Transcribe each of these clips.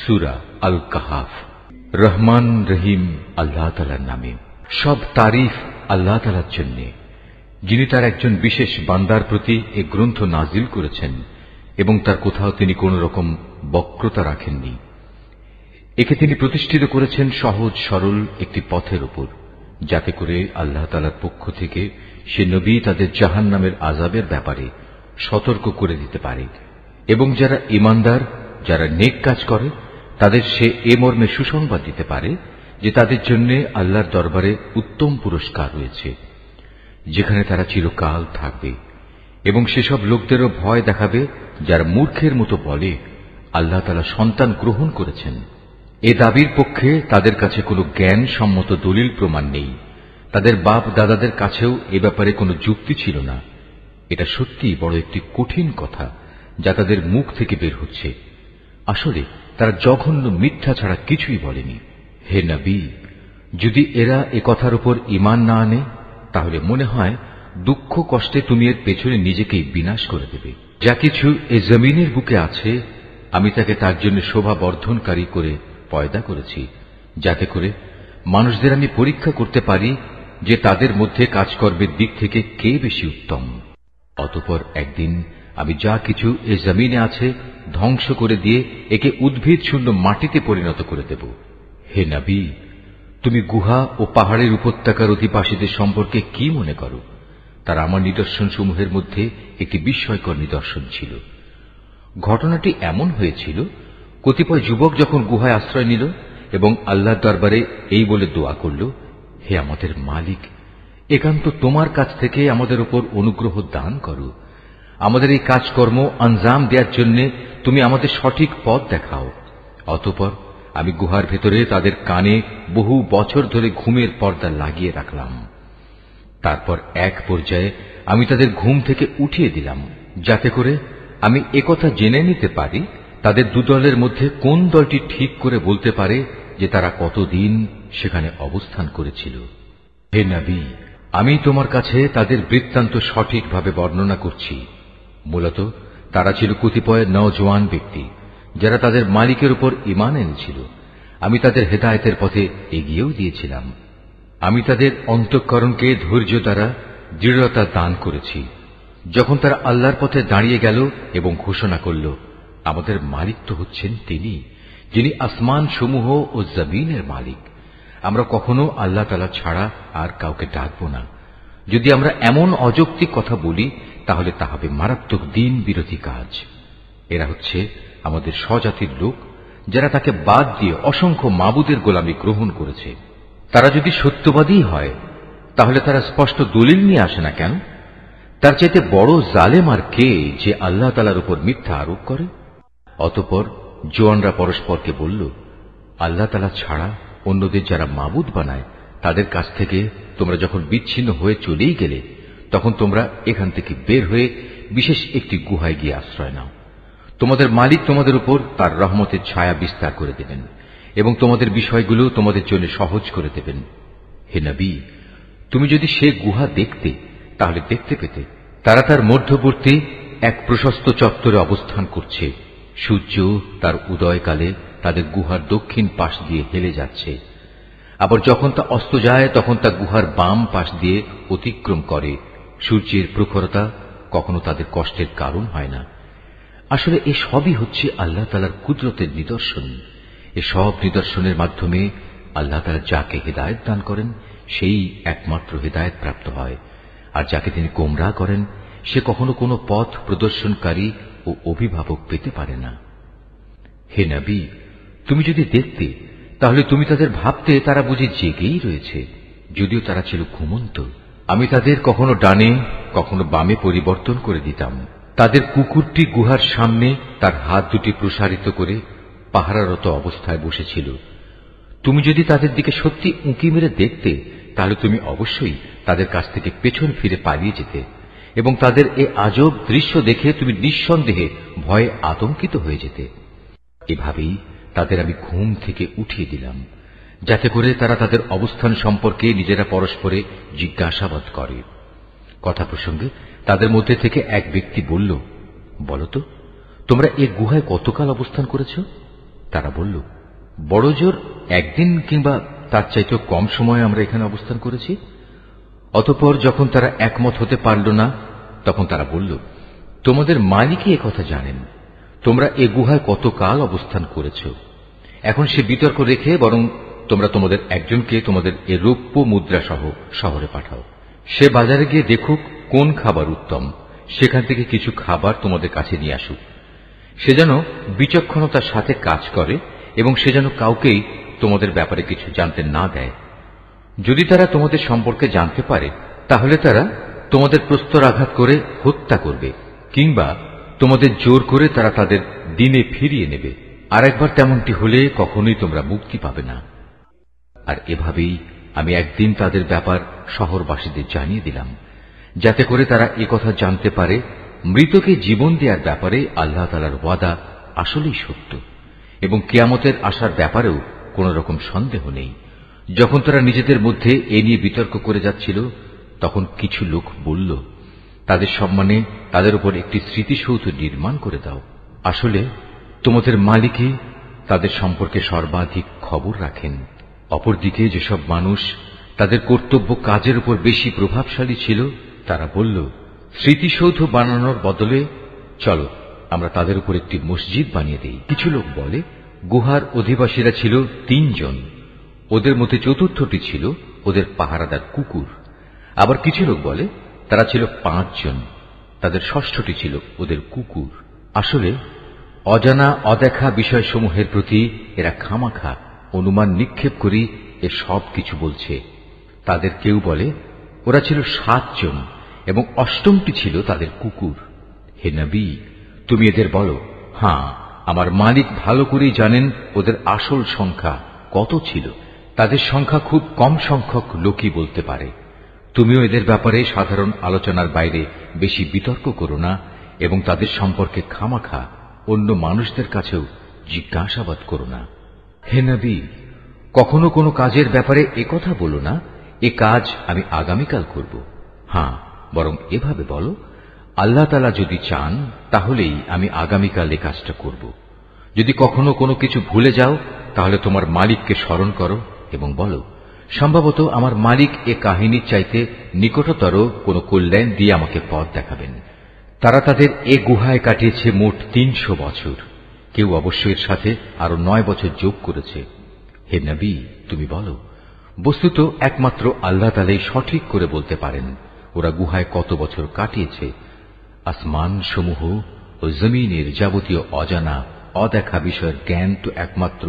সূরা আল কাহাফ। রহমান রহিম আল্লাহ তাআলার নামে। সব তারিফ আল্লাহ তাআলার জন্য, যিনি তার একজন বিশেষ বান্দার প্রতি এ গ্রন্থ নাজিল করেছেন এবং তার কোথাও তিনি কোন রকম বক্রতা রাখেননি। একে তিনি প্রতিষ্ঠিত করেছেন সহজ সরল একটি পথের উপর, যাতে করে আল্লাহ তাআলার পক্ষ থেকে সে নবী তাদের জাহান্নামের আযাবের ব্যাপারে সতর্ক করে দিতে পারে এবং যারা ঈমানদার, যারা নেক কাজ করে, তাদের সে এ মর্মে সুসংবাদ দিতে পারে যে তাদের জন্য আল্লাহর দরবারে উত্তম পুরস্কার রয়েছে, যেখানে তারা চিরকাল থাকবে। এবং সেসব লোকদেরও ভয় দেখাবে যারা মূর্খের মতো বলে আল্লাহ তাআলা সন্তান গ্রহণ করেছেন। এ দাবির পক্ষে তাদের কাছে কোনো জ্ঞান সম্মত দলিল প্রমাণ নেই। তাদের বাপ দাদাদের কাছেও এ ব্যাপারে কোনো যুক্তি ছিল না। এটা সত্যিই বড় একটি কঠিন কথা যা তাদের মুখ থেকে বের হচ্ছে। আসলে তারা জঘন্য মিথ্যা ছাড়া কিছুই বলেনি। হে নবী, যদি এরা এ কথার উপর ঈমান না আনে, তাহলে মনে হয় দুঃখ কষ্টে তুমি এর পেছনে নিজেকেই বিনাশ করে দেবে। যা কিছু এ জমিনের বুকে আছে, আমি তাকে তার জন্য শোভা বর্ধনকারী করে পয়দা করেছি, যাতে করে মানুষদের আমি পরীক্ষা করতে পারি যে তাদের মধ্যে কাজকর্মের দিক থেকে কে বেশি উত্তম। অতঃপর একদিন আমি যা কিছু এ জমিনে আছে ধ্বংস করে দিয়ে একে উদ্ভিদ শূন্য মাটিতে পরিণত করে দেব। হে নবী, তুমি গুহা ও পাহাড়ের উপত্যকার অধিবাসীদের সম্পর্কে কি মনে করো? তারা আমার নিদর্শন সমূহের মধ্যে একটি বিস্ময়কর নিদর্শন ছিল। ঘটনাটি এমন হয়েছিল, কতিপয় যুবক যখন গুহায় আশ্রয় নিল এবং আল্লাহর দরবারে এই বলে দোয়া করল, হে আমাদের মালিক, একান্ত তোমার কাছ থেকে আমাদের উপর অনুগ্রহ দান করো। আমাদের এই কাজকর্ম আঞ্জাম দেওয়ার জন্য তুমি আমাদের সঠিক পথ দেখাও। অতঃপর আমি গুহার ভেতরে তাদের কানে বহু বছর ধরে ঘুমের পর্দা লাগিয়ে রাখলাম। তারপর এক পর্যায়ে আমি তাদের ঘুম থেকে উঠিয়ে দিলাম, যাতে করে আমি একথা জেনে নিতে পারি তাদের দুদলের মধ্যে কোন দলটি ঠিক করে বলতে পারে যে তারা কতদিন সেখানে অবস্থান করেছিল। হে নবী, আমি তোমার কাছে তাদের বৃত্তান্ত সঠিকভাবে বর্ণনা করছি। মূলত তারা ছিল কতিপয় নওজোয়ান ব্যক্তি, যারা তাদের মালিকের উপর ঈমান এনেছিল। আমি তাদের হেদায়েতের পথে এগিয়েও দিয়েছিলাম। আমি তাদের অন্তঃকরণকে ধৈর্য দ্বারা দৃঢ়তা দান করেছি। যখন তারা আল্লাহর পথে দাঁড়িয়ে গেল এবং ঘোষণা করল, আমাদের মালিক তো হচ্ছেন তিনি, যিনি আসমান সমূহ ও জমিনের মালিক। আমরা কখনো আল্লাহ তাআলা ছাড়া আর কাউকে ডাকব না। যদি আমরা এমন অযৌক্তিক কথা বলি, তাহলে তা হবে মারাত্মক দিন বিরোধী কাজ। এরা হচ্ছে আমাদের স্বজাতির লোক, যারা তাকে বাদ দিয়ে অসংখ্য মাবুদের গোলামি গ্রহণ করেছে। তারা যদি সত্যবাদী হয়, তাহলে তারা স্পষ্ট দলিল নিয়ে আসে না কেন? তার চাইতে বড় জালেম আর কে যে আল্লাহ তাআলার উপর মিথ্যা আরোপ করে? অতঃপর জোয়ানরা পরস্পরকে বলল, আল্লাহ তাআলা ছাড়া অন্যদের যারা মাবুদ বানায়, তাদের কাছ থেকে তোমরা যখন বিচ্ছিন্ন হয়ে চলেই গেলে, তখন তোমরা এখান থেকে বের হয়ে বিশেষ একটি গুহায় গিয়ে আশ্রয় নাও। তোমাদের মালিক তোমাদের উপর তার রহমতের ছায়া বিস্তার করে দেবেন এবং তোমাদের বিষয়গুলো তোমাদের জন্য সহজ করে দেবেন। হে নবী, তুমি যদি সে গুহা দেখতে, তাহলে দেখতে পেতে তারা তার মধ্যবর্তী এক প্রশস্ত চত্বরে অবস্থান করছে। সূর্য তার উদয়কালে তাদের গুহার দক্ষিণ পাশ দিয়ে হেলে যাচ্ছে, আবার যখন তা অস্ত যায় তখন তা গুহার বাম পাশ দিয়ে অতিক্রম করে। সূর্যের প্রখরতা কখনো তাদের কষ্টের কারণ হয় না। আসলে এ সবই হচ্ছে আল্লাহ তাআলার কুদরতের নিদর্শন। এ সব নিদর্শনের মাধ্যমে আল্লাহ তাআলা যাকে হেদায়েত দান করেন, সেই একমাত্র হেদায়েত প্রাপ্ত হয়, আর যাকে তিনি গোমরাহ করেন, সে কখনো কোনো পথ প্রদর্শনকারী ও অভিভাবক পেতে পারে না। হে নবী, তুমি যদি দেখতে, তাহলে তুমি তাদের ভাবতে তারা বুঝি জেগেই রয়েছে, যদিও তারা ছিল ঘুমন্ত। আমি তাদের কখনো ডানে কখনো বামে পরিবর্তন করে দিতাম। তাদের কুকুরটি গুহার সামনে তার হাত দুটি প্রসারিত করে পাহারারত অবস্থায় বসেছিল। তুমি যদি তাদের দিকে সত্যি উঁকি মেরে দেখতে, তাহলে তুমি অবশ্যই তাদের কাছ থেকে পেছন ফিরে পালিয়ে যেতে এবং তাদের এ আজব দৃশ্য দেখে তুমি নিঃসন্দেহে ভয়ে আতঙ্কিত হয়ে যেতে। এভাবেই তাদের আমি ঘুম থেকে উঠিয়ে দিলাম, যাতে করে তারা তাদের অবস্থান সম্পর্কে নিজেরা পরস্পরে জিজ্ঞাসাবাদ করে। কথা প্রসঙ্গে তাদের মধ্যে থেকে এক ব্যক্তি বলল, বলতো তোমরা এ গুহায় কতকাল অবস্থান করেছ? তারা বলল, বড় জোর একদিন কিংবা তার চাইতে কম সময়ে আমরা এখানে অবস্থান করেছি। অতঃপর যখন তারা একমত হতে পারল না, তখন তারা বলল, তোমাদের মালিকই একথা জানেন, তোমরা এ গুহায় কতকাল অবস্থান করেছ। এখন সে বিতর্ক রেখে বরং তোমরা তোমাদের একজনকে তোমাদের এ রৌপ্য মুদ্রা সহ শহরে পাঠাও। সে বাজারে গিয়ে দেখুক কোন খাবার উত্তম, সেখান থেকে কিছু খাবার তোমাদের কাছে নিয়ে আসুক। সে যেন বিচক্ষণতার সাথে কাজ করে এবং সে যেন কাউকেই তোমাদের ব্যাপারে কিছু জানতে না দেয়। যদি তারা তোমাদের সম্পর্কে জানতে পারে, তাহলে তারা তোমাদের প্রস্তরাঘাত করে হত্যা করবে, কিংবা তোমাদের জোর করে তারা তাদের দিনে ফিরিয়ে নেবে। আর একবার তেমনটি হলে কখনোই তোমরা মুক্তি পাবে না। আর এভাবেই আমি একদিন তাদের ব্যাপার শহরবাসীদের জানিয়ে দিলাম, যাতে করে তারা একথা জানতে পারে মৃতকে জীবন দেওয়ার ব্যাপারে আল্লাহ তাআলার ওয়াদা আসলেই সত্য, এবং কিয়ামতের আসার ব্যাপারেও কোন রকম সন্দেহ নেই। যখন তারা নিজেদের মধ্যে এ নিয়ে বিতর্ক করে যাচ্ছিল, তখন কিছু লোক বলল, তাদের সম্মানে তাদের উপর একটি স্মৃতিসৌধ নির্মাণ করে দাও। আসলে তোমাদের মালিকই তাদের সম্পর্কে সর্বাধিক খবর রাখেন। অপরদিকে যেসব মানুষ তাদের কর্তব্য কাজের উপর বেশি প্রভাবশালী ছিল, তারা বলল, স্মৃতিসৌধ বানানোর বদলে চলো আমরা তাদের উপর একটি মসজিদ বানিয়ে দেই। কিছু লোক বলে, গুহার অধিবাসীরা ছিল 3 জন, ওদের মধ্যে চতুর্থটি ছিল ওদের পাহারাদার কুকুর। আবার কিছু লোক বলে তারা ছিল 5 জন, তাদের ষষ্ঠটি ছিল ওদের কুকুর। আসলে অজানা অদেখা বিষয়সমূহের প্রতি এরা খামাখা অনুমান নিক্ষেপ করি এ সব কিছু বলছে। তাদের কেউ বলে ওরা ছিল 7 জন এবং অষ্টমটি ছিল তাদের কুকুর। হে নবী, তুমি এদের বলো, হ্যাঁ, আমার মালিক ভালো করেই জানেন ওদের আসল সংখ্যা কত ছিল। তাদের সংখ্যা খুব কম সংখ্যক লোকই বলতে পারে। তুমিও এদের ব্যাপারে সাধারণ আলোচনার বাইরে বেশি বিতর্ক করো না এবং তাদের সম্পর্কে খামাখা অন্য মানুষদের কাছেও জিজ্ঞাসাবাদ করো না। হে নবী, কখনো কোনো কাজের ব্যাপারে একথা বলো না, এ কাজ আমি আগামীকাল করব। হ্যাঁ, বরং এভাবে বলো, আল্লাহ তাআলা যদি চান তাহলেই আমি আগামীকাল এ কাজটা করব। যদি কখনো কোনো কিছু ভুলে যাও, তাহলে তোমার মালিককে স্মরণ করো এবং বলো, সম্ভবত আমার মালিক এ কাহিনীর চাইতে নিকটতর কোনো কল্যাণ দিয়ে আমাকে পথ দেখাবেন। তারা তাদের এ গুহায় কাটিয়েছে মোট 300 বছর। কেউ অবশ্য এর সাথে আরো 9 বছর যোগ করেছে। হে নবী, তুমি বলো, বস্তুত একমাত্র আল্লাহ তাআলাই সঠিক করে বলতে পারেন ওরা গুহায় কত বছর কাটিয়েছে। আসমান সমূহ ও জমিনের যাবতীয় অজানা অদেখা বিষয়ের জ্ঞান তো একমাত্র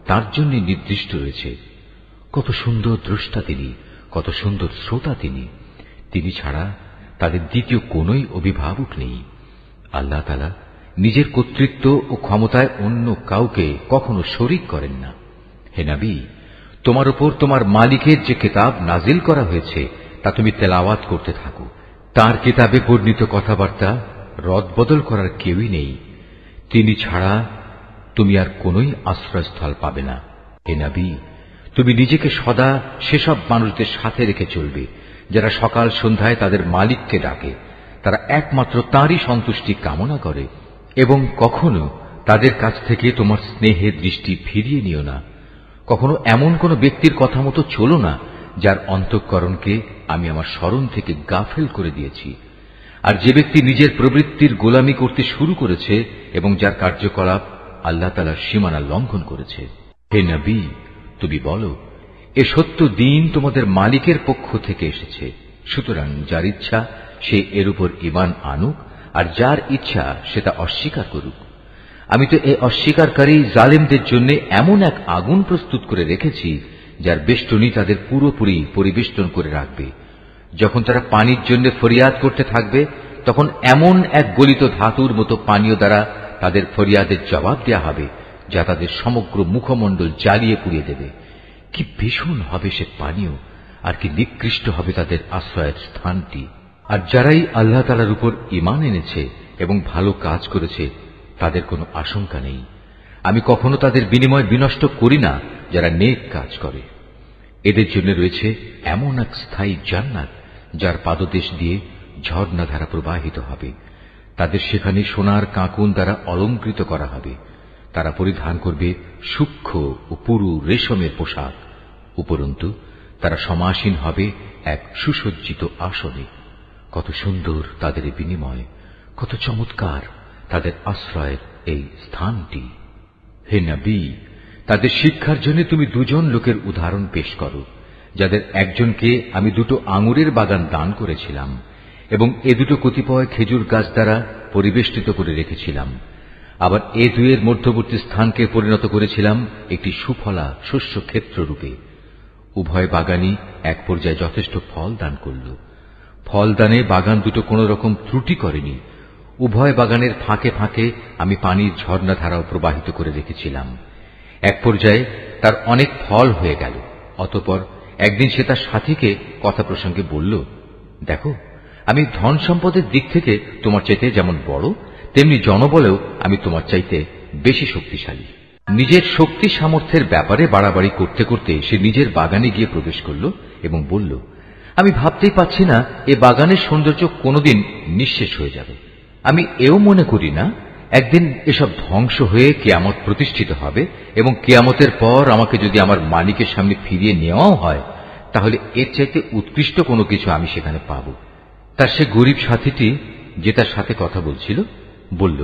তার জন্য নির্দিষ্ট রয়েছে। কত সুন্দর দ্রষ্টা তিনি, কত সুন্দর শ্রোতা তিনি। তিনি ছাড়া তাদের দ্বিতীয় কোনই অভিভাবক নেই। আল্লাহ তাআলা নিজের কর্তৃত্ব ও ক্ষমতায় অন্য কাউকে কখনো শরীক করেন না। হে নবী, তোমার উপর তোমার মালিকের যে কিতাব নাজিল করা হয়েছে তা তুমি তেলাওয়াত করতে থাকো। তার কিতাবে বর্ণিত কথাবার্তা রদবদল করার কেউই নেই। তিনি ছাড়া তুমি আর কোনই আশ্রয়স্থল পাবে না। হে নবী, তুমি নিজেকে সদা সেসব মানুষদের সাথে রেখে চলবে যারা সকাল সন্ধ্যায় তাদের মালিককে ডাকে। তারা একমাত্র তাঁরই সন্তুষ্টি কামনা করে এবং কখনো তাদের কাছ থেকে তোমার স্নেহের দৃষ্টি ফিরিয়ে নিও না। কখনো এমন কোন ব্যক্তির কথা মতো চলো না যার অন্তঃকরণকে আমি আমার স্মরণ থেকে গাফেল করে দিয়েছি। আর যে ব্যক্তি নিজের প্রবৃত্তির গোলামি করতে শুরু করেছে এবং যার কার্যকলাপ আল্লাহ তাআলার সীমানা লঙ্ঘন করেছে। হে নবী, তুমি বলো, এ সত্য দিন তোমাদের মালিকের পক্ষ থেকে এসেছে। সুতরাং যার ইচ্ছা সে এর উপর ঈমান আনুক, আর যার ইচ্ছা সে তা অস্বীকার করুক। আমি তো এই অস্বীকারী জালেমদের জন্য এমন এক আগুন প্রস্তুত করে রেখেছি যার বেষ্টনী তাদের পুরোপুরি পরিবেষ্টন করে রাখবে। যখন তারা পানির জন্য ফরিয়াদ করতে থাকবে, তখন এমন এক গলিত ধাতুর মতো পানীয় দ্বারা তাদের ফরিয়াদের জবাব দেয়া হবে যা তাদের সমগ্র মুখমণ্ডল জ্বালিয়ে পুড়িয়ে দেবে। কি ভীষণ হবে সে পানীয়, আর কি নিকৃষ্ট হবে তাদের আশ্রয়ের স্থানটি। আর যারাই আল্লাহ তাআলার উপর ঈমান এনেছে এবং ভালো কাজ করেছে, তাদের কোনো আশঙ্কা নেই। আমি কখনো তাদের বিনিময় বিনষ্ট করি না যারা নেক কাজ করে। এদের জন্য রয়েছে এমন এক স্থায়ী জান্নাত যার পাদদেশ দিয়ে ঝর্ণাধারা প্রবাহিত হবে। তাদের সেখানে সোনার কাঁকুন দ্বারা অলঙ্কৃত করা হবে। তারা পরিধান করবে সূক্ষ্ম ও পুরু রেশমের পোশাক। উপরন্তু তারা সমাসীন হবে এক সুসজ্জিত আসনে। কত সুন্দর তাদের বিনিময়, কত চমৎকার তাদের আশ্রয়ের এই স্থানটি। হে নবী, তাদের শিক্ষার জন্য তুমি দুজন লোকের উদাহরণ পেশ করো, যাদের একজনকে আমি 2 আঙুরের বাগান দান করেছিলাম এবং এ 2 কতিপয় খেজুর গাছ দ্বারা পরিবেষ্টিত করে রেখেছিলাম। আবার এ 2 মধ্যবর্তী স্থানকে পরিণত করেছিলাম একটি সুফলা শস্য ক্ষেত্র রূপে। উভয় বাগানই এক পর্যায়ে যথেষ্ট ফল দান করল। ফলদানে বাগান 2 কোন রকম ত্রুটি করেনি। উভয় বাগানের ফাঁকে ফাঁকে আমি পানির ঝর্ণাধারাও প্রবাহিত করে রেখেছিলাম। এক পর্যায়ে তার অনেক ফল হয়ে গেল। অতঃপর একদিন সে তার সাথীকে কথা প্রসঙ্গে বলল, দেখো, আমি ধন সম্পদের দিক থেকে তোমার চাইতে যেমন বড়, তেমনি জনবলেও আমি তোমার চাইতে বেশি শক্তিশালী। নিজের শক্তি সামর্থ্যের ব্যাপারে বাড়াবাড়ি করতে করতে সে নিজের বাগানে গিয়ে প্রবেশ করল এবং বলল, আমি ভাবতেই পাচ্ছি না এ বাগানের সৌন্দর্য কোনোদিন নিঃশেষ হয়ে যাবে। আমি এও মনে করি না একদিন এসব ধ্বংস হয়ে কিয়ামত প্রতিষ্ঠিত হবে এবং কিয়ামতের পর আমাকে যদি আমার মালিকের সামনে ফিরিয়ে নেওয়াও হয়, তাহলে এর চাইতে উৎকৃষ্ট কোনো কিছু আমি সেখানে পাব। তার সে গরিব সাথীটি, যে তার সাথে কথা বলছিল, বলল,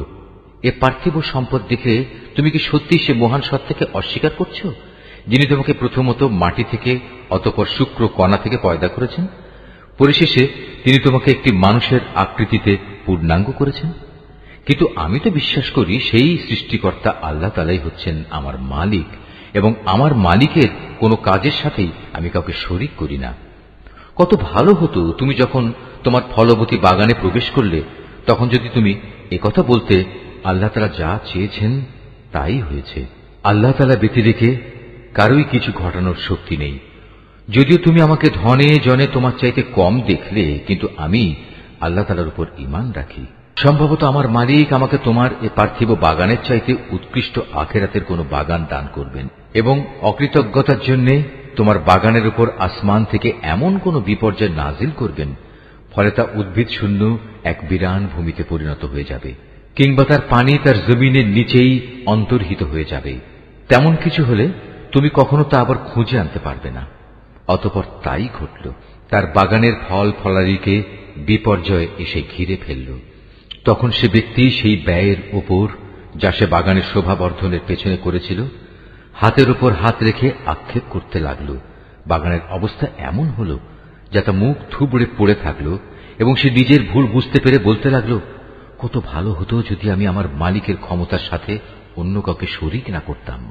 এ পার্থিব সম্পদ দেখে তুমি কি সত্যি সে মহান সত্তাকে অস্বীকার করছো, যিনি তোমাকে প্রথমত মাটি থেকে অতঃপর শুক্র কণা থেকে পয়দা করেছেন, পরিশেষে তিনি তোমাকে একটি মানুষের আকৃতিতে পূর্ণাঙ্গ করেছেন? কিন্তু আমি তো বিশ্বাস করি সেই সৃষ্টিকর্তা আল্লাহ তাআলাই হচ্ছেন আমার মালিক এবং আমার মালিকের কোনো কাজের সাথেই আমি কাউকে শরীক করি না। কত ভালো হতো তুমি যখন তোমার ফলবতী বাগানে প্রবেশ করলে তখন যদি তুমি একথা বলতে, আল্লাহ তাআলা যা চেয়েছেন তাই হয়েছে। আল্লাহ তাআলা ব্যতিরেকে কারোই কিছু ঘটানোর শক্তি নেই। যদিও তুমি আমাকে ধনে জনে তোমার চাইতে কম দেখলে, কিন্তু আমি আল্লাহ তাআলার উপর ঈমান রাখি। সম্ভবত আমার মালিক আমাকে তোমার এ পার্থিব বাগানের চাইতে উৎকৃষ্ট আখিরাতের কোনো বাগান দান করবেন এবং অকৃতজ্ঞতার জন্য তোমার বাগানের উপর আসমান থেকে এমন কোন বিপর্যয় নাজিল করবেন, ফলে তা উদ্ভিদ শূন্য এক বিরান ভূমিতে পরিণত হয়ে যাবে, কিংবা তার পানি তার জমিনের নিচেই অন্তর্হিত হয়ে যাবে। তেমন কিছু হলে তুমি কখনো তা আবার খুঁজে আনতে পারবে না। অতঃপর তাই ঘটল। তার বাগানের ফল ফলারিকে বিপর্যয় এসে ঘিরে ফেলল। তখন সে ব্যক্তি সেই ব্যয়ের উপর, যা সে বাগানের শোভাবর্ধনের পেছনে করেছিল, হাতের উপর হাত রেখে আক্ষেপ করতে লাগল। বাগানের অবস্থা এমন হল যা তা মুখ থুবড়ে পড়ে থাকল এবং সে নিজের ভুল বুঝতে পেরে বলতে লাগল, কত ভালো হতো যদি আমি আমার মালিকের ক্ষমতার সাথে অন্য কাউকে শরীক না করতাম।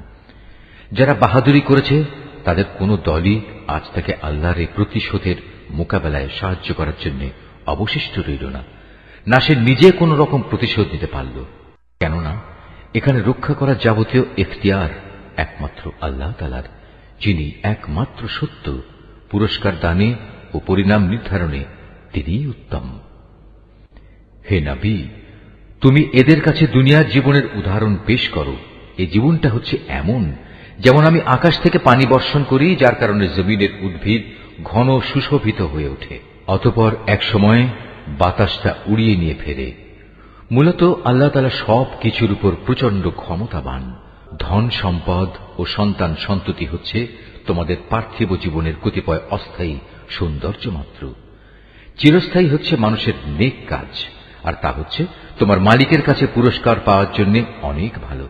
যারা বাহাদুরি করেছে তাদের কোন দলই আজ তাকে আল্লাহর এই প্রতিশোধের মোকাবেলায় সাহায্য করার জন্য অবশিষ্ট রইল না, না সে নিজে কোন রকম প্রতিশোধ নিতে পারল। কেননা এখানে রক্ষা করার যাবতীয় এখতিয়ার একমাত্র আল্লাহ তাআলার, যিনি একমাত্র সত্য। পুরস্কার দানে ও পরিণাম নির্ধারণে তিনিই উত্তম। হে নবী, তুমি এদের কাছে দুনিয়ার জীবনের উদাহরণ পেশ করো। এই জীবনটা হচ্ছে এমন যেমন আমি আকাশ থেকে পানি বর্ষণ করি, যার কারণে জমিনের উদ্ভিদ ঘন সুশোভিত হয়ে ওঠে। অতঃপর এক সময় বাতাসটা উড়িয়ে নিয়ে ফেরে। মূলত আল্লাহ তাআলা সব কিছুর উপর প্রচন্ড ক্ষমতাবান। ধন সম্পদ ও সন্তান সন্ততি হচ্ছে তোমাদের পার্থিব জীবনের কতিপয় অস্থায়ী সৌন্দর্য মাত্র। চিরস্থায়ী হচ্ছে মানুষের নেক কাজ, আর তা হচ্ছে তোমার মালিকের কাছে পুরস্কার পাওয়ার জন্য অনেক ভালো।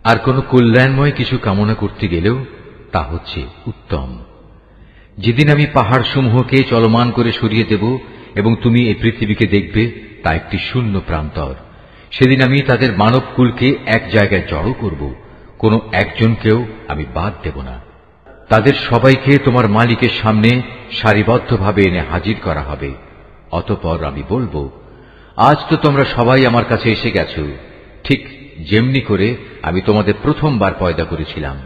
আর কোন কল্যাণময় কিছু কামনা করতে গেলেও তা হচ্ছে উত্তম। যেদিন আমি পাহাড় সমূহকে চলমান করে সরিয়ে দেব এবং তুমি এই পৃথিবীকে দেখবে তা একটি শূন্য প্রান্তর, সেদিন আমি তাদের মানবকুলকে এক জায়গায় জড়ো করব, কোন একজনকেও আমি বাদ দেব না। তাদের সবাইকে তোমার মালিকের সামনে সারিবদ্ধভাবে এনে হাজির করা হবে। অতঃপর আমি বলবো, আজ তো তোমরা সবাই আমার কাছে এসে গেছো, ঠিক যেমনি করে আমি তোমাদের প্রথমবার পয়দা করেছিলাম,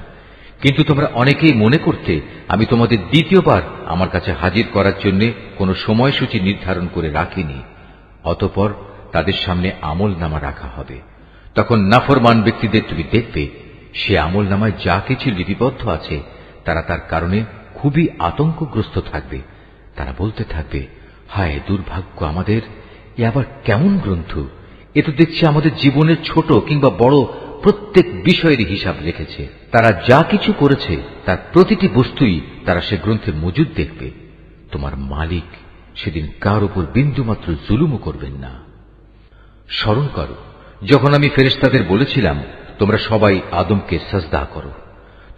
কিন্তু তোমরা অনেকেই মনে করতে আমি তোমাদের দ্বিতীয়বার আমার কাছে হাজির করার জন্য কোন সময়সূচি নির্ধারণ করে রাখিনি। অতঃপর তাদের সামনে আমলনামা রাখা হবে। তখন নাফরমান ব্যক্তিদের তুমি দেখবে, সে আমলনামায় যা কিছু লিপিবদ্ধ আছে তারা তার কারণে খুবই আতঙ্কগ্রস্ত থাকবে। তারা বলতে থাকবে, হায় দুর্ভাগ্য আমাদের, এ আবার কেমন গ্রন্থ! এ তো দেখছি আমাদের জীবনের ছোট কিংবা বড় প্রত্যেক বিষয়ের হিসাব রেখেছে। তারা যা কিছু করেছে তার প্রতিটি বস্তুই তারা সে গ্রন্থে মজুদ দেখবে। তোমার মালিক সেদিন কার উপর বিন্দুমাত্র জুলুমও করবেন না। স্মরণ করো যখন আমি ফেরেশতাদের বলেছিলাম তোমরা সবাই আদমকে সাজদা করো,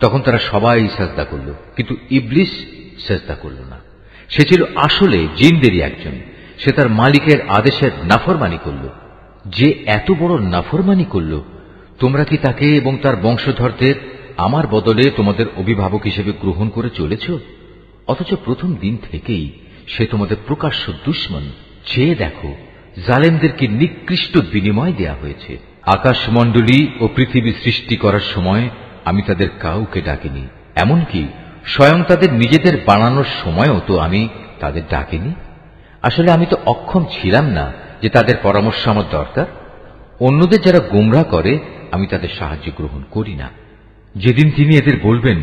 তখন তারা সবাই সাজদা করল, কিন্তু ইবলিস সাজদা করল না। সে ছিল আসলে জিনদেরই একজন। সে তার মালিকের আদেশের নাফরমানি করল। যে এত বড় নাফরমানি করল, তোমরা কি তাকে এবং তার বংশধরদের আমার বদলে তোমাদের অভিভাবক হিসেবে গ্রহণ করে চলেছ? অথচ প্রথম দিন থেকেই সে তোমাদের প্রকাশ্য দুশমন। চেয়ে দেখো, জালেমদেরকে নিকৃষ্ট বিনিময় দেয়া হয়েছে। আকাশমণ্ডলী ও পৃথিবী সৃষ্টি করার সময় আমি তাদের কাউকে ডাকিনি, এমনকি স্বয়ং তাদের নিজেদের বানানোর সময়ও তো আমি তাদের ডাকিনি। আসলে আমি তো অক্ষম ছিলাম না যে তাদের পরামর্শ আমার দরকার। অন্যদের যারা গোমরাহ করে আমি তাদের সাহায্য গ্রহণ করি না। যেদিন তিনি এদের বলবেন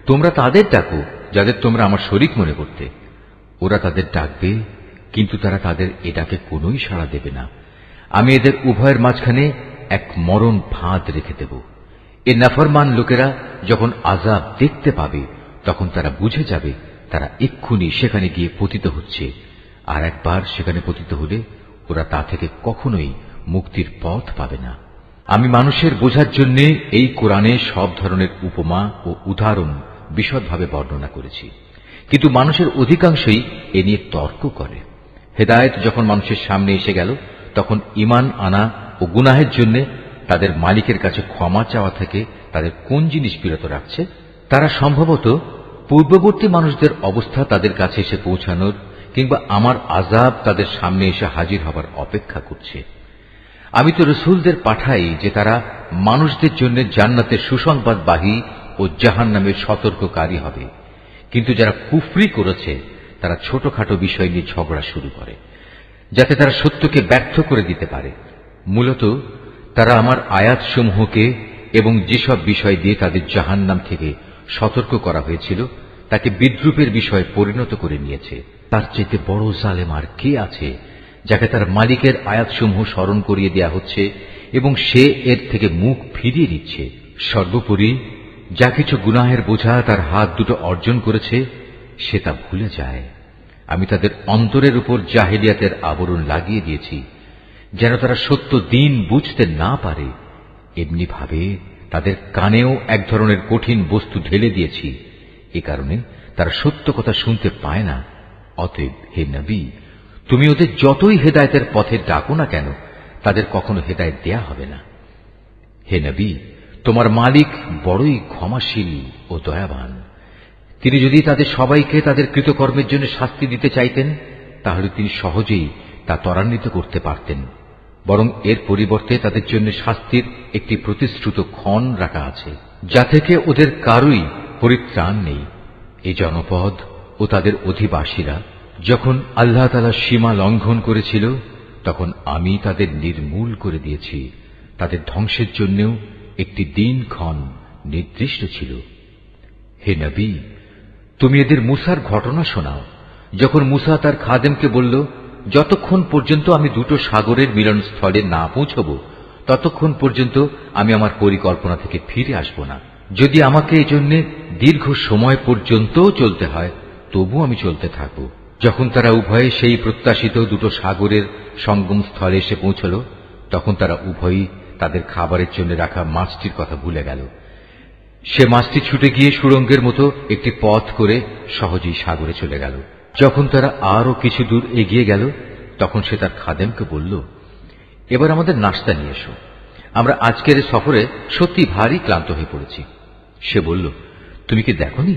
তোমরা তাদের ডাকো যাদের তোমরা আমার শরীক মনে করতে, ওরা তাদের ডাকবে, কিন্তু তারা তাদের এ ডাকে কোনোই সাড়া দেবে না। আমি এদের উভয়ের মাঝখানে এক মরণ ফাঁদ রেখে দেব। এ নাফরমান লোকেরা যখন আযাব দেখতে পাবে তখন তারা বুঝে যাবে তারা এক্ষুনি সেখানে গিয়ে পতিত হচ্ছে, আর একবার সেখানে পতিত হলে ওরা তা থেকে কখনোই মুক্তির পথ পাবে না। আমি মানুষের বোঝার জন্য এই কোরআনে সব ধরনের উপমা ও উদাহরণ বিশদভাবে বর্ণনা করেছি, কিন্তু মানুষের অধিকাংশই এ নিয়ে তর্ক করে। হেদায়েত যখন মানুষের সামনে এসে গেল তখন ঈমান আনা ও গুনাহের জন্য তাদের মালিকের কাছে ক্ষমা চাওয়া থেকে তাদের কোন জিনিস বিরত রাখছে? তারা সম্ভবত পূর্ববর্তী মানুষদের অবস্থা তাদের কাছে এসে পৌঁছানোর কিংবা আমার আযাব তাদের সামনে এসে হাজির হবার অপেক্ষা করছে। আমি তো রসুলদের পাঠাই যে তারা মানুষদের জন্য জান্নাতের সুসংবাদবাহী ও জাহান্নামের সতর্ককারী হবে, কিন্তু যারা কুফরি করেছে তারা ছোটখাটো বিষয় নিয়ে ঝগড়া শুরু করে যাতে তারা সত্যকে ব্যর্থ করে দিতে পারে। মূলত তারা আমার আয়াতসমূহকে এবং যেসব বিষয় দিয়ে তাদের জাহান্নাম থেকে সতর্ক করা হয়েছিল তাকে বিদ্রূপের বিষয়ে পরিণত করে নিয়েছে। তার চাইতে বড় জালেম আর কে আছে যাকে তার মালিকের আয়াতসমূহ স্মরণ করিয়ে দেয়া হচ্ছে এবং সে এর থেকে মুখ ফিরিয়ে নিচ্ছে। সর্বোপরি যা কিছু গুনাহের বোঝা তার হাত দুটো অর্জন করেছে সে তা ভুলে যায়। আমি তাদের অন্তরের উপর জাহেলিয়াতের আবরণ লাগিয়ে দিয়েছি যেন তারা সত্য দিন বুঝতে না পারে। এমনি ভাবে তাদের কানেও এক ধরনের কঠিন বস্তু ঢেলে দিয়েছি, এ কারণে তারা সত্য কথা শুনতে পায় না। অতএব হে নবী, তুমি ওদের যতই হেদায়েতের পথে ডাকো না কেন তাদের কখনো হেদায়েত দেয়া হবে না। হে নবী, তোমার মালিক বড়ই ক্ষমাশীল ও দয়াবান। তিনি যদি তাদের সবাইকে তাদের কৃতকর্মের জন্য শাস্তি দিতে চাইতেন তাহলে তিনি সহজেই তা ত্বরান্বিত করতে পারতেন। বরং এর পরিবর্তে তাদের জন্য শাস্তির একটি প্রতিশ্রুত ক্ষণ রাখা আছে, যা থেকে ওদের কারোই পরিত্রাণ নেই। এই জনপদ ও তাদের অধিবাসীরা যখন আল্লাহ তাআলা সীমা লঙ্ঘন করেছিল তখন আমি তাদের নির্মূল করে দিয়েছি। তাদের ধ্বংসের জন্যও একটি দিনক্ষণ নির্দিষ্ট ছিল। হে নবী, তুমি এদের মূসার ঘটনা শোনাও। যখন মূসা তার খাদেমকে বলল, যতক্ষণ পর্যন্ত আমি দুটো সাগরের মিলনস্থলে না পৌঁছব ততক্ষণ পর্যন্ত আমি আমার পরিকল্পনা থেকে ফিরে আসব না। যদি আমাকে এজন্য দীর্ঘ সময় পর্যন্ত চলতে হয় তবু আমি চলতে থাকব। যখন তারা উভয়ে সেই প্রত্যাশিত দুটো সাগরের সঙ্গম স্থলে এসে পৌঁছল তখন তারা উভয়ই তাদের খাবারের জন্য রাখা মাছটির কথা ভুলে গেল। সে মাছটি ছুটে গিয়ে সুড়ঙ্গের মতো একটি পথ করে সহজেই সাগরে চলে গেল। যখন তারা আরো কিছু দূর এগিয়ে গেল তখন সে তার খাদেমকে বলল, এবার আমাদের নাস্তা নিয়ে এসো, আমরা আজকের সফরে সত্যি ভারী ক্লান্ত হয়ে পড়েছি। সে বলল, তুমি কি দেখোনি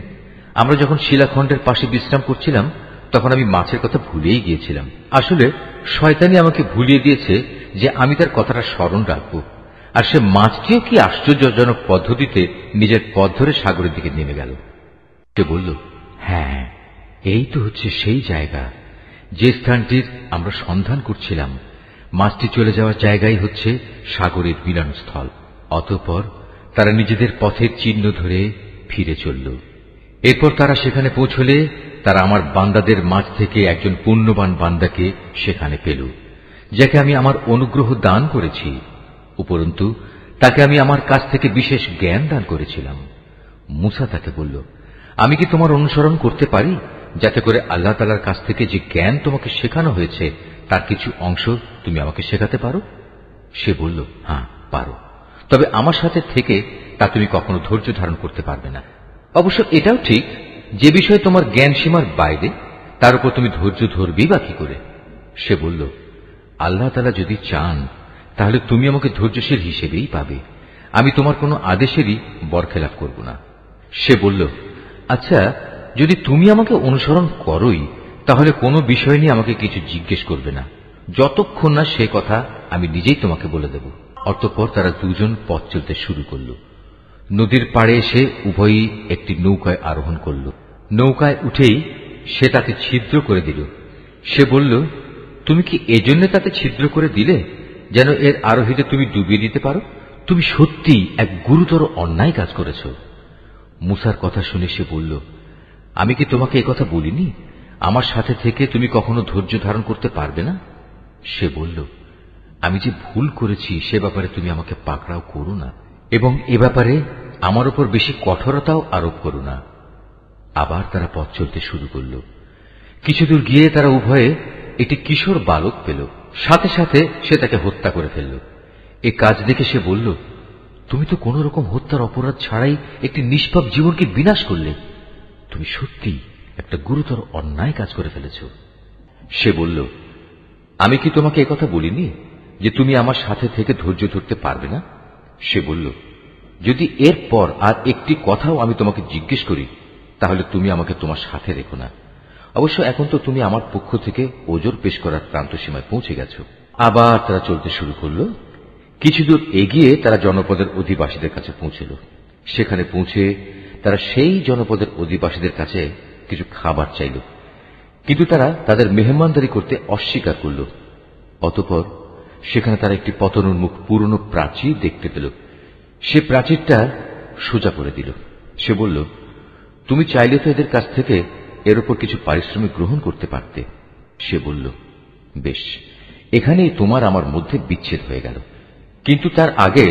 আমরা যখন শিলাখণ্ডের পাশে বিশ্রাম করছিলাম তখন আমি মাছের কথা ভুলেই গিয়েছিলাম। আসলে শয়তানি আমাকে ভুলিয়ে দিয়েছে যে আমি তার কথাটা স্মরণ রাখব। আর সে মাছটিও কি আশ্চর্যজনক পদ্ধতিতে নিজের পথ ধরে সাগরের দিকে নেমে গেল। সে বলল, হ্যাঁ, এই তো হচ্ছে সেই জায়গা যে স্থানটির আমরা সন্ধান করছিলাম। মাছটি চলে যাওয়ার জায়গাই হচ্ছে সাগরের মিলনস্থল। অতঃপর তারা নিজেদের পথের চিহ্ন ধরে ফিরে চলল। এরপর তারা সেখানে পৌঁছলে তারা আমার বান্দাদের মাঝ থেকে একজন পুণ্যবান বান্দাকে সেখানে পেল, যাকে আমি আমার অনুগ্রহ দান করেছি। উপরন্তু তাকে আমি আমার কাছ থেকে বিশেষ জ্ঞান দান করেছিলাম। মুসা তাকে বলল, আমি কি তোমার অনুসরণ করতে পারি, যাতে করে আল্লাহ তাআলার কাছ থেকে যে জ্ঞান তোমাকে শেখানো হয়েছে তার কিছু অংশ তুমি আমাকে শেখাতে পারো? সে বলল, হ্যাঁ পারো, তবে আমার সাথে থেকে তা তুমি কখনো ধৈর্য ধারণ করতে পারবে না। অবশ্য এটাও ঠিক, যে বিষয়ে তোমার জ্ঞান সীমার বাইরে তার উপর তুমি ধৈর্য ধরবেই বা কি করে? সে বলল, আল্লাহ তাআলা যদি চান তাহলে তুমি আমাকে ধৈর্যশীল হিসেবেই পাবে, আমি তোমার কোনো আদেশেরই বরখেলাপ করব না। সে বলল, আচ্ছা, যদি তুমি আমাকে অনুসরণ করোই তাহলে কোনো বিষয় নিয়ে আমাকে কিছু জিজ্ঞেস করবে না, যতক্ষণ না সে কথা আমি নিজেই তোমাকে বলে দেব। অতঃপর তারা দুজন পথ চলতে শুরু করল। নদীর পাড়ে এসে উভয়ই একটি নৌকায় আরোহণ করল। নৌকায় উঠেই সে তাকে ছিদ্র করে দিল। সে বলল, তুমি কি এজন্য তাতে ছিদ্র করে দিলে যেন এর আরোহীদের তুমি ডুবিয়ে দিতে পারো? তুমি সত্যি এক গুরুতর অন্যায় কাজ করেছ। মুসার কথা শুনে সে বলল, আমি কি তোমাকে একথা বলিনি, আমার সাথে থেকে তুমি কখনো ধৈর্য ধারণ করতে পারবে না? সে বলল, আমি যে ভুল করেছি সে ব্যাপারে তুমি আমাকে পাকড়াও করো না, এবং এ ব্যাপারে আমার উপর বেশি কঠোরতাও আরোপ করো না। আবার তারা পথ চলতে শুরু করল। কিছুদূর গিয়ে তারা উভয়ে একটি কিশোর বালক পেল। সাথে সাথে সে তাকে হত্যা করে ফেলল। এ কাজ দেখে সে বলল, তুমি তো কোন রকম হত্যার অপরাধ ছাড়াই একটি নিষ্পাপ জীবনকে বিনাশ করলে। তুমি সত্যি একটা গুরুতর অন্যায় কাজ করে ফেলেছ। সে বলল, আমি কি তোমাকে একথা বলিনি যে তুমি আমার সাথে থেকে ধৈর্য ধরতে পারবে না? সে বলল, যদি এরপর আর একটি কথাও আমি তোমাকে জিজ্ঞেস করি তাহলে তুমি আমাকে তোমার সাথে রেখো না। অবশ্য এখন তো তুমি আমার পক্ষ থেকে ওজর পেশ করার প্রান্ত সীমায় পৌঁছে গেছ। আবার তারা চলতে শুরু করল। কিছুদূর এগিয়ে তারা জনপদের অধিবাসীদের কাছে পৌঁছল। সেখানে পৌঁছে তারা সেই জনপদের অধিবাসীদের কাছে কিছু খাবার চাইল, কিন্তু তারা তাদের মেহমানদারি করতে অস্বীকার করল। অতঃপর সেখানে তারা একটি পতনোন্মুখ পুরনো প্রাচীর দেখতে পেল। সে প্রাচীরটা সোজা করে দিল। সে বলল, তুমি চাইলে তো এদের কাছ থেকে এর উপর কিছু পারিশ্রমিক গ্রহণ করতে পারতে। সে বলল, বেশ, এখানেই তোমার আমার মধ্যে বিচ্ছেদ হয়ে গেল, কিন্তু তার আগে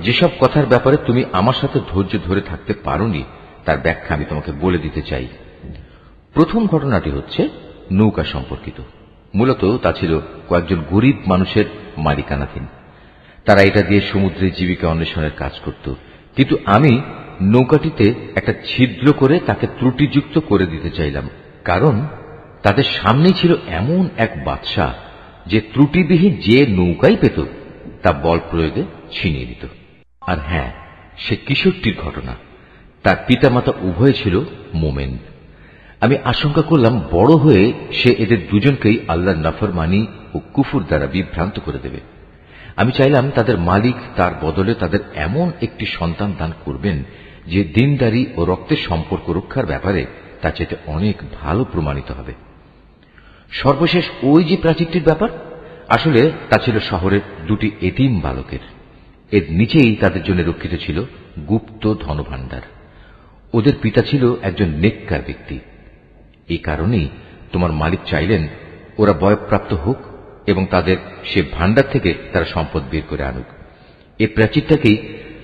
যেসব কথার ব্যাপারে তুমি আমার সাথে ধৈর্য ধরে থাকতে পারোনি তার ব্যাখ্যা আমি তোমাকে বলে দিতে চাই। প্রথম ঘটনাটি হচ্ছে নৌকা সম্পর্কিত। মূলত তা ছিল কয়েকজন গরিব মানুষের মালিকানাধীন। তারা এটা দিয়ে সমুদ্রে জীবিকা অন্বেষণের কাজ করত, কিন্তু আমি নৌকাটিতে একটা ছিদ্র করে তাকে ত্রুটিযুক্ত করে দিতে চাইলাম, কারণ তাদের সামনেই ছিল এমন এক বাদশাহ যে ত্রুটিবিহীন যে নৌকাই পেত তা বল প্রয়োগে ছিনিয়ে দিত। আর হ্যাঁ, সে কিশোরটির ঘটনা। তার পিতামাতা উভয় ছিল মোমেন। আমি আশঙ্কা করলাম বড় হয়ে সে এদের দুজনকেই আল্লাহর নাফরমানি ও কুফর দ্বারা বিভ্রান্ত করে দেবে। আমি চাইলাম তাদের মালিক তার বদলে তাদের এমন একটি সন্তান দান করবেন যে দিনদারি ও রক্তের সম্পর্ক রক্ষার ব্যাপারে তার চেয়ে অনেক ভালো প্রমাণিত হবে। সর্বশেষ ওই যে প্রাচীরটির ব্যাপার, আসলে তা ছিল শহরের দুটি এতিম বালকের। এর নিচেই তাদের জন্য রক্ষিত ছিল গুপ্ত ধনভাণ্ডার। ওদের পিতা ছিল একজন নেককার ব্যক্তি। এই কারণেই তোমার মালিক চাইলেন ওরা বয়ঃপ্রাপ্ত হোক এবং তাদের সে ভাণ্ডার থেকে তারা সম্পদ বের করে আনুক। এই প্রাচীরটাকেই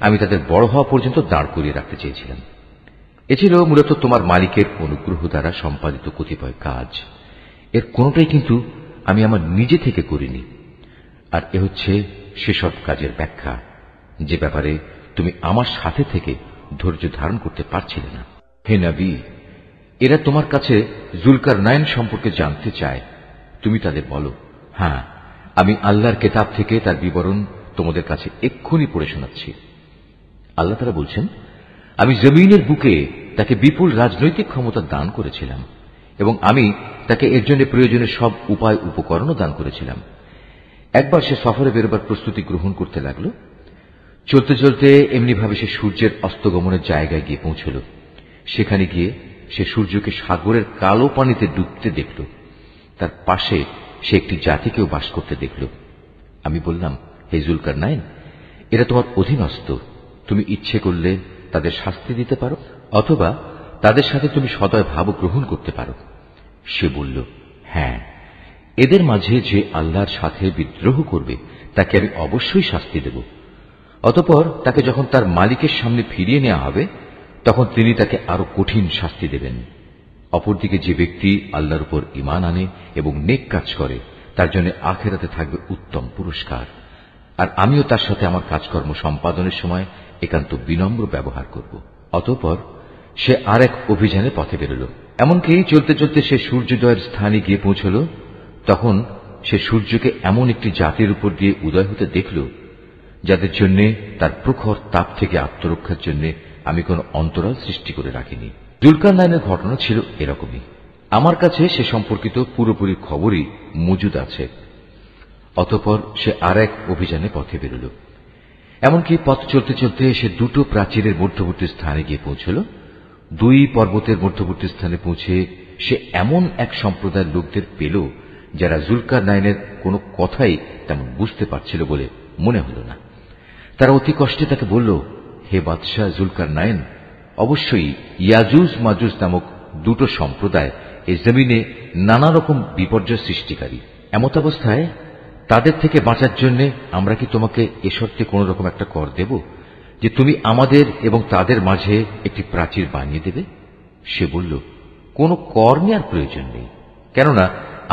আমি তাদের বড় হওয়া পর্যন্ত দাঁড় করিয়ে রাখতে চেয়েছিলাম। এ ছিল মূলত তোমার মালিকের অনুগ্রহ দ্বারা সম্পাদিত কতিপয় কাজ। এর কোনটাই কিন্তু আমি আমার নিজে থেকে করিনি। আর এ হচ্ছে সেসব কাজের ব্যাখ্যা যে ব্যাপারে তুমি আমার সাথে থেকে ধৈর্য ধারণ করতে পারছিলে না। হে নবী, এরা তোমার কাছে জুলকারনাইন সম্পর্কে জানতে চায়। তুমি তাদের বলো, হ্যাঁ, আমি আল্লাহর কেতাব থেকে তার বিবরণ তোমাদের কাছে এক্ষুনি পড়ে শোনাচ্ছি। আল্লাহ তাআলা বলছেন, আমি জমিনের বুকে তাকে বিপুল রাজনৈতিক ক্ষমতা দান করেছিলাম এবং আমি তাকে এর জন্য প্রয়োজনীয় সব উপায় উপকরণও দান করেছিলাম। একবার সে সফরে বেরোবার প্রস্তুতি গ্রহণ করতে লাগলো। চলতে চলতে এমনিভাবে সে সূর্যের অস্তগমনের জায়গায় গিয়ে পৌঁছল। সেখানে গিয়ে সে সূর্যকে সাগরের কালো পানিতে ডুবতে দেখল। তার পাশে সে একটি জাতিকেও বাস করতে দেখল। আমি বললাম, হে জুলকারনাইন, এরা তোমার অধীনস্থ। তুমি ইচ্ছে করলে তাদের শাস্তি দিতে পারো, অথবা তাদের সাথে তুমি সদয় ভাব গ্রহণ করতে পারো। সে বলল, হ্যাঁ, এদের মাঝে যে আল্লাহর সাথে বিদ্রোহ করবে তাকে আমি অবশ্যই শাস্তি দেব। অতঃপর তাকে যখন তার মালিকের সামনে ফিরিয়ে নেওয়া হবে তখন তিনি তাকে আরো কঠিন শাস্তি দেবেন। অপরদিকে যে ব্যক্তি আল্লাহর উপর ঈমান আনে এবং নেক কাজ করে তার জন্য আখিরাতে থাকবে উত্তম পুরস্কার। আর আমিও তার সাথে আমার কাজকর্ম সম্পাদনের সময় একান্ত বিনম্র ব্যবহার করব। অতঃপর সে আর এক অভিযানে পথে বেরোল। এমনকি চলতে চলতে সে সূর্যোদয়ের স্থানে গিয়ে পৌঁছল। তখন সে সূর্যকে এমন একটি জাতির উপর দিয়ে উদয় হতে দেখল যাদের জন্য তার প্রখর তাপ থেকে আত্মরক্ষার জন্য আমি কোন অন্তরাল সৃষ্টি করে রাখিনি। জুলকারনাইনের ঘটনা ছিল এরকমই। আমার কাছে সে সম্পর্কিত পুরোপুরি খবরই মজুদ আছে। অতঃপর সে আর এক অভিযানে পথে বেরোল। এমনকি পথ চলতে চলতে সে দুটো প্রাচীরের মধ্যবর্তী স্থানে গিয়ে পৌঁছল। দুই পর্বতের মধ্যবর্তী স্থানে পৌঁছে সে এমন এক সম্প্রদায়ের লোকদের পেল যারা জুলকারনাইনের কোনো কথাই তেমন বুঝতে পারছিল বলে মনে হল না। তারা অতি কষ্টে তাকে বলল, হে বাদশাহ জুলকারনাইন, অবশ্যই ইয়াজুজ মাজুজ নামক দুটো সম্প্রদায় এই জমিনে নানা রকম বিপর্যয় সৃষ্টিকারী। এমত অবস্থায় তাদের থেকে বাঁচার জন্য আমরা কি তোমাকে এ শর্তে কোন রকম একটা কর দেব যে তুমি আমাদের এবং তাদের মাঝে একটি প্রাচীর বানিয়ে দেবে? সে বলল, কোনো কর নেওয়ার প্রয়োজন নেই, কেননা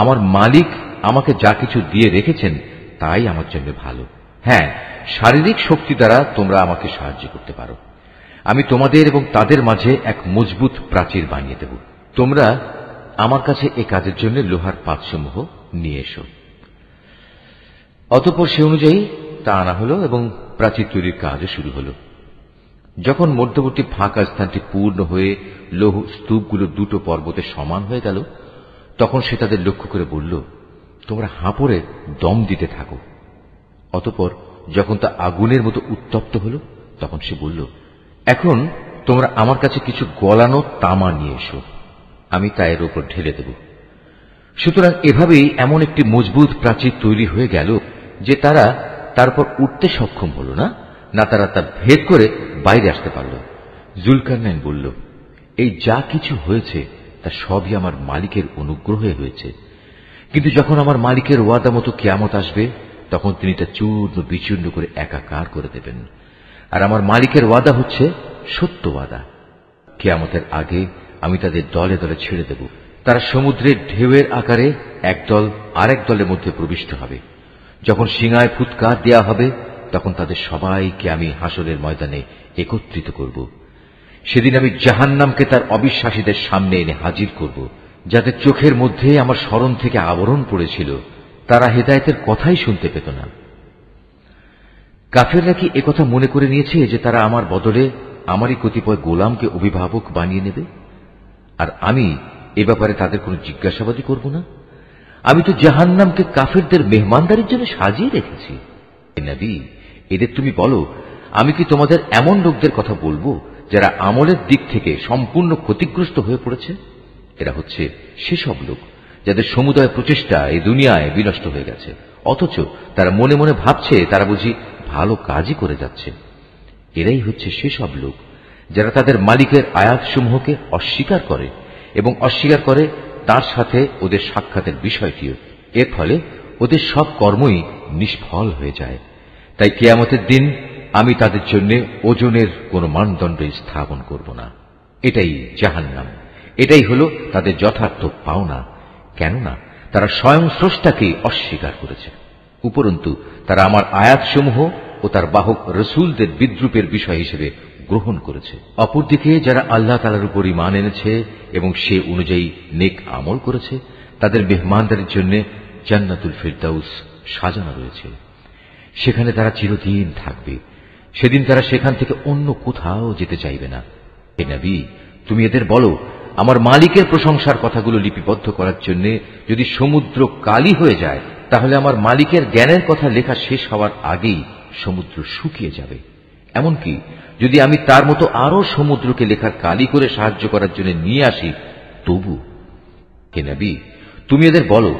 আমার মালিক আমাকে যা কিছু দিয়ে রেখেছেন তাই আমার জন্য ভালো। হ্যাঁ, শারীরিক শক্তি দ্বারা তোমরা আমাকে সাহায্য করতে পারো। আমি তোমাদের এবং তাদের মাঝে এক মজবুত প্রাচীর বানিয়ে দেব। তোমরা আমার কাছে এ কাজের জন্য লোহার পাতসমূহ নিয়ে এসো। অতঃপর সে অনুযায়ী তা আনা হল এবং প্রাচীর তৈরির কাজও শুরু হল। যখন মধ্যবর্তী ফাঁকা স্থানটি পূর্ণ হয়ে লৌহ স্তূপগুলো দুটো পর্বতে সমান হয়ে গেল তখন সে তাদের লক্ষ্য করে বলল, তোমরা হাঁপড়ে দম দিতে থাকো। অতঃপর যখন তা আগুনের মতো উত্তপ্ত হল তখন সে বলল, এখন তোমরা আমার কাছে কিছু গলানো তামা নিয়ে এসো, আমি তা এর উপর ঢেলে দেব। সুতরাং এভাবেই এমন একটি মজবুত প্রাচীর তৈরি হয়ে গেল যে তারা তারপর উঠতে সক্ষম হল না, না তারা তা ভেদ করে বাইরে আসতে পারল। জুলকারনাইন বলল, এই যা কিছু হয়েছে তা সবই আমার মালিকের অনুগ্রহে হয়েছে, কিন্তু যখন আমার মালিকের ওয়াদা মতো কিয়ামত আসবে তখন তিনি তা চূর্ণ বিচূর্ণ করে একাকার করে দেবেন। আর আমার মালিকের ওয়াদা হচ্ছে সত্য ওয়াদা। কিয়ামতের আগে আমি তাদের দলে দলে ছেড়ে দেব। তারা সমুদ্রের ঢেউয়ের আকারে একদল আরেক দলের মধ্যে প্রবিষ্ট হবে। যখন সিংহায় ফুৎকার দেয়া হবে তখন তাদের সবাইকে আমি হাসরের ময়দানে একত্রিত করব। সেদিন আমি জাহান্নামকে তার অবিশ্বাসীদের সামনে এনে হাজির করব, যাদের চোখের মধ্যে আমার স্মরণ থেকে আবরণ পড়েছিল, তারা হেদায়েতের কথাই শুনতে পেত না। কাফেররা কি একথা মনে করে নিয়েছে যে তারা আমার বদলে আমারই কতিপয় গোলামকে অভিভাবক বানিয়ে নেবে, আর আমি এ ব্যাপারে তাদের কোনো জিজ্ঞাসাবাদই করব না? আমি তো জাহান্নামকে কাফেরদের মেহমানদারির জন্য সাজিয়ে রেখেছি। হে নবী, এদের তুমি বলো, আমি কি তোমাদের এমন লোকদের কথা বলবো যারা আমলের দিক থেকে সম্পূর্ণ ক্ষতিগ্রস্ত হয়ে পড়েছে? এরা হচ্ছে সেসব লোক যাদের সমুদয় প্রচেষ্টা এই দুনিয়ায় বিনষ্ট হয়ে গেছে, অথচ তারা মনে মনে ভাবছে তারা বুঝি ভালো কাজই করে যাচ্ছে। এরাই হচ্ছে সেসব লোক যারা তাদের মালিকের আয়াতসমূহকে অস্বীকার করে এবং অস্বীকার করে তার সাথে ওদের সাক্ষাতের বিষয়টিও। এর ফলে ওদের সব কর্মই নিষ্ফল হয়ে যায়। তাই কিয়ামতের দিন আমি তাদের জন্য ওজনের কোন মানদণ্ড স্থাপন করব না। এটাই জাহান্নাম, এটাই হল তাদের যথার্থ পাওনা, কেননা তারা স্বয়ং স্রষ্টাকে অস্বীকার করেছে। উপরন্তু তারা আমার আয়াতসমূহ ও তার বাহক রসুলদের বিদ্রুপের বিষয় হিসেবে গ্রহণ করেছে। অপরদিকে যারা আল্লাহ তাআলার উপর ঈমান এনেছে এবং সে অনুযায়ী নেক আমল করেছে তাদের মেহমানদারির জন্য জান্নাতুল ফিরদাউস সাজানো রয়েছে। সেখানে তারা চিরদিন থাকবে। সেদিন তারা সেখান থেকে অন্য কোথাও যেতে চাইবে না। হে নবী, তুমি এদের বলো, আমার মালিকের প্রশংসার কথাগুলো লিপিবদ্ধ করার জন্য যদি সমুদ্র কালি হয়ে যায় তাহলে আমার মালিকের জ্ঞানের কথা লেখা শেষ হওয়ার আগেই সমুদ্র শুকিয়ে যাবে। এমনকি যদি আমি তার মতো আরো সমুদ্রকে লেখার কালি করে সাহায্য করার জন্য নিয়ে আসি তবু। হে নবী, তুমি এদের বলো,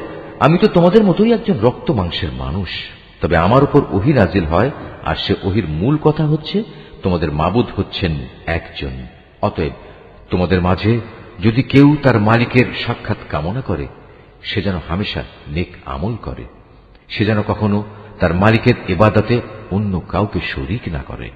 আমি তো তোমাদের মতোই একজন রক্ত মাংসের মানুষ, তবে আমার উপর ওহী নাজিল হয়, আর সে ওহীর মূল কথা হচ্ছে তোমাদের মাবুদ হচ্ছেন একজন। অতএব তোমাদের মাঝে যদি কেউ তার মালিকের সাক্ষাৎ কামনা করে সে যেন হামেশা নেক আমল করে, সে যেন কখনো তার মালিকের ইবাদতে অন্য কাউকে শরীক না করে।